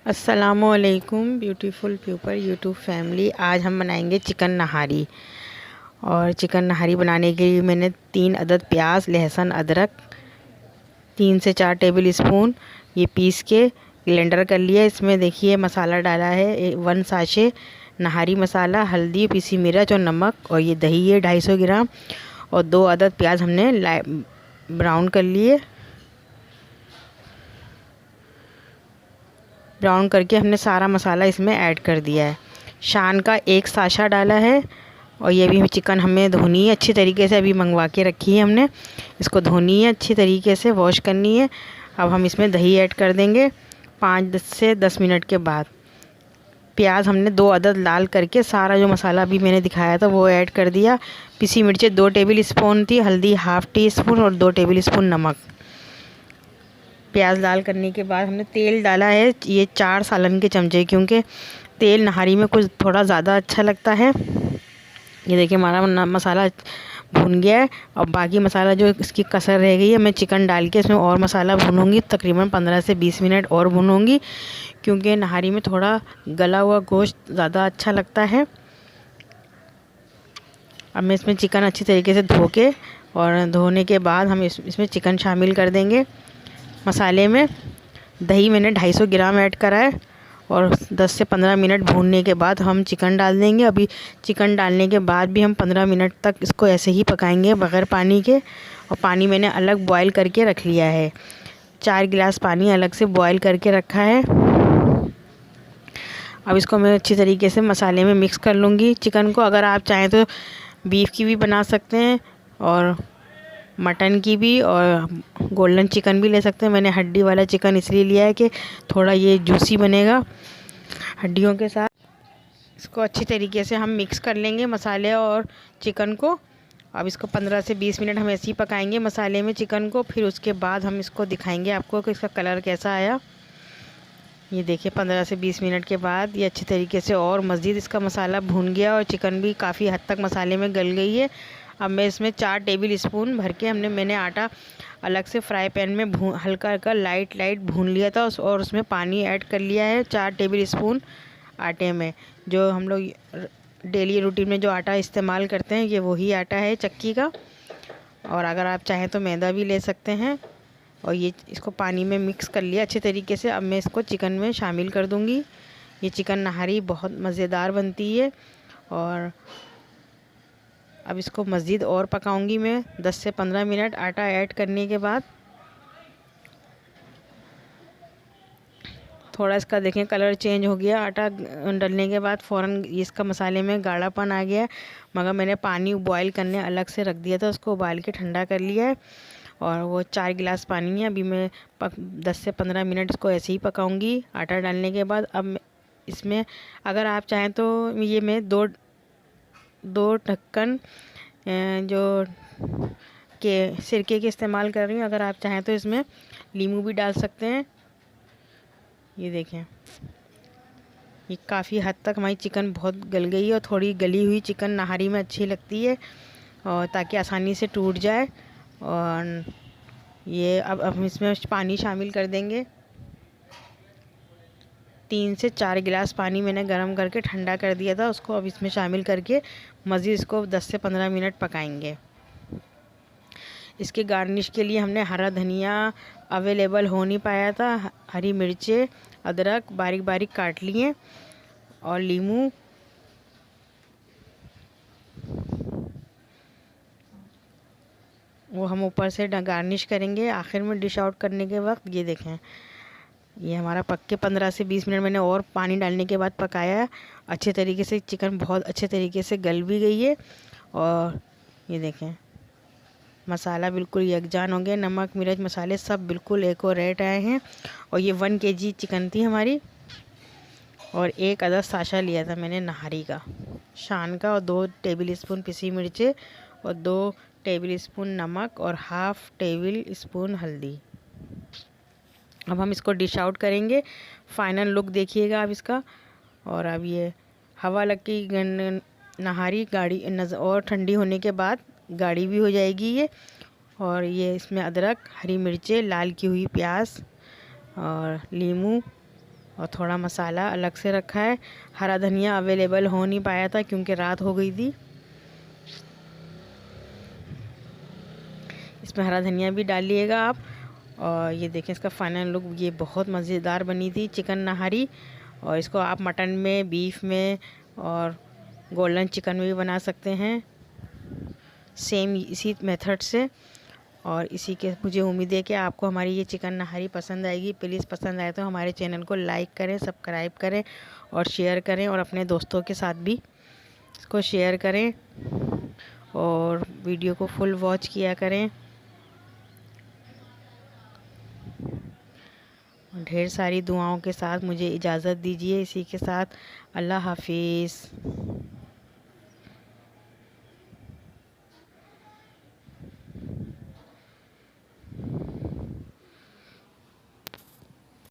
अस्सलामुअलैकुम beautiful people YouTube family. आज हम बनाएंगे चिकन नहारी। और चिकन नहारी बनाने के लिए मैंने 3 अदद प्याज, लहसुन, अदरक 3 से 4 टेबल स्पून ये पीस के ब्लेंडर कर लिया। इसमें देखिए मसाला डाला है 1 साशे नहारी मसाला, हल्दी, पीसी मिर्च और नमक। और ये दही है 250 ग्राम। और 2 अदद प्याज हमने ब्राउन कर लिए। ब्राउन करके हमने सारा मसाला इसमें ऐड कर दिया है। शान का 1 साशा डाला है। और ये भी चिकन हमें धोनी है अच्छी तरीके से, अभी मंगवा के रखी है हमने। इसको धोनी है अच्छी तरीके से, वॉश करनी है। अब हम इसमें दही ऐड कर देंगे 5 से 10 मिनट के बाद। प्याज हमने 2 अदद लाल करके सारा जो मसाला अभी मैंने दिखाया था वो ऐड कर दिया। पिसी मिर्चें 2 टेबल स्पून थी, हल्दी ½ टी स्पून और 2 टेबल स्पून नमक। प्याज लाल करने के बाद हमने तेल डाला है ये 4 सालन के चमचे, क्योंकि तेल नहारी में कुछ थोड़ा ज़्यादा अच्छा लगता है। ये देखिए हमारा मसाला भुन गया है। और बाकी मसाला जो इसकी कसर रह गई है मैं चिकन डाल के इसमें और मसाला भूनूंगी। तकरीबन 15 से 20 मिनट और भूनूंगी, क्योंकि नहारी में थोड़ा गला हुआ गोश्त ज़्यादा अच्छा लगता है। अब मैं इसमें चिकन अच्छी तरीके से धो के, और धोने के बाद हम इसमें चिकन शामिल कर देंगे मसाले में। दही मैंने 250 ग्राम ऐड करा है। और 10 से 15 मिनट भूनने के बाद हम चिकन डाल देंगे। अभी चिकन डालने के बाद भी हम 15 मिनट तक इसको ऐसे ही पकाएंगे बग़ैर पानी के। और पानी मैंने अलग बॉईल करके रख लिया है, 4 गिलास पानी अलग से बॉईल करके रखा है। अब इसको मैं अच्छी तरीके से मसाले में मिक्स कर लूँगी चिकन को। अगर आप चाहें तो बीफ की भी बना सकते हैं, और मटन की भी, और गोल्डन चिकन भी ले सकते हैं। मैंने हड्डी वाला चिकन इसलिए लिया है कि थोड़ा ये जूसी बनेगा हड्डियों के साथ। इसको अच्छी तरीके से हम मिक्स कर लेंगे मसाले और चिकन को। अब इसको 15 से 20 मिनट हम ऐसे ही पकाएंगे मसाले में चिकन को। फिर उसके बाद हम इसको दिखाएंगे आपको कि इसका कलर कैसा आया। ये देखिए 15 से 20 मिनट के बाद ये अच्छी तरीके से और मज़ीद इसका मसाला भून गया, और चिकन भी काफ़ी हद तक मसाले में गल गई है। अब मैं इसमें 4 टेबल स्पून भर के मैंने आटा अलग से फ्राई पैन में हल्का हल्का लाइट भून लिया था, और उसमें पानी ऐड कर लिया है 4 टेबल स्पून आटे में। जो हम लोग डेली रूटीन में जो आटा इस्तेमाल करते हैं ये वही आटा है चक्की का। और अगर आप चाहें तो मैदा भी ले सकते हैं। और ये इसको पानी में मिक्स कर लिया अच्छे तरीके से। अब मैं इसको चिकन में शामिल कर दूंगी। ये चिकन नहारी बहुत मज़ेदार बनती है। और अब इसको मज़ीद और पकाऊंगी मैं 10 से 15 मिनट आटा ऐड करने के बाद। थोड़ा इसका देखें कलर चेंज हो गया आटा डालने के बाद, फ़ौरन इसका मसाले में गाढ़ापन आ गया। मगर मैंने पानी बॉईल करने अलग से रख दिया था, उसको उबाल के ठंडा कर लिया है। और वो 4 गिलास पानी है। अभी मैं 10 से 15 मिनट इसको ऐसे ही पकाऊंगी आटा डालने के बाद। अब इसमें अगर आप चाहें तो ये मैं दो ढक्कन जो के सिरके के इस्तेमाल कर रही हूँ। अगर आप चाहें तो इसमें नींबू भी डाल सकते हैं। ये देखें ये काफ़ी हद तक हमारी चिकन बहुत गल गई है, और थोड़ी गली हुई चिकन नहारी में अच्छी लगती है, और ताकि आसानी से टूट जाए। और ये अब हम इसमें पानी शामिल कर देंगे। 3 से 4 गिलास पानी मैंने गर्म करके ठंडा कर दिया था, उसको अब इसमें शामिल करके मज़ीद इसको 10 से 15 मिनट पकाएंगे। इसके गार्निश के लिए हमने हरा धनिया अवेलेबल हो नहीं पाया था, हरी मिर्चें, अदरक बारीक बारीक काट लिए, और नींबू। वो हम ऊपर से गार्निश करेंगे आखिर में डिश आउट करने के वक्त। ये देखें ये हमारा पक के 15 से 20 मिनट मैंने और पानी डालने के बाद पकाया अच्छे तरीके से। चिकन बहुत अच्छे तरीके से गल भी गई है। और ये देखें मसाला बिल्कुल यकजान हो गया, नमक मिर्च मसाले सब बिल्कुल एक और रेट आए हैं। और ये 1 kg चिकन थी हमारी, और 1 अदद साशा लिया था मैंने नहारी का, शान का, और 2 टेबल स्पून पिसी मिर्चें, और 2 टेबल स्पून नमक, और ½ टेबल स्पून हल्दी। अब हम इसको डिश आउट करेंगे। फाइनल लुक देखिएगा आप इसका। और अब ये हवा लग के नहारी गाढ़ी और ठंडी होने के बाद गाढ़ी भी हो जाएगी ये। और ये इसमें अदरक, हरी मिर्चें, लाल की हुई प्याज, और नींबू, और थोड़ा मसाला अलग से रखा है। हरा धनिया अवेलेबल हो नहीं पाया था क्योंकि रात हो गई थी। इसमें हरा धनिया भी डालिएगा आप। और ये देखें इसका फाइनल लुक, ये बहुत मज़ेदार बनी थी चिकन नहारी। और इसको आप मटन में, बीफ में और गोल्डन चिकन में भी बना सकते हैं, सेम इसी मेथड से। और इसी के मुझे उम्मीद है कि आपको हमारी ये चिकन नहारी पसंद आएगी। प्लीज़ पसंद आए तो हमारे चैनल को लाइक करें, सब्सक्राइब करें और शेयर करें, और अपने दोस्तों के साथ भी इसको शेयर करें और वीडियो को फुल वॉच किया करें। ढेर सारी दुआओं के साथ मुझे इजाज़त दीजिए। इसी के साथ अल्लाह हाफिज़।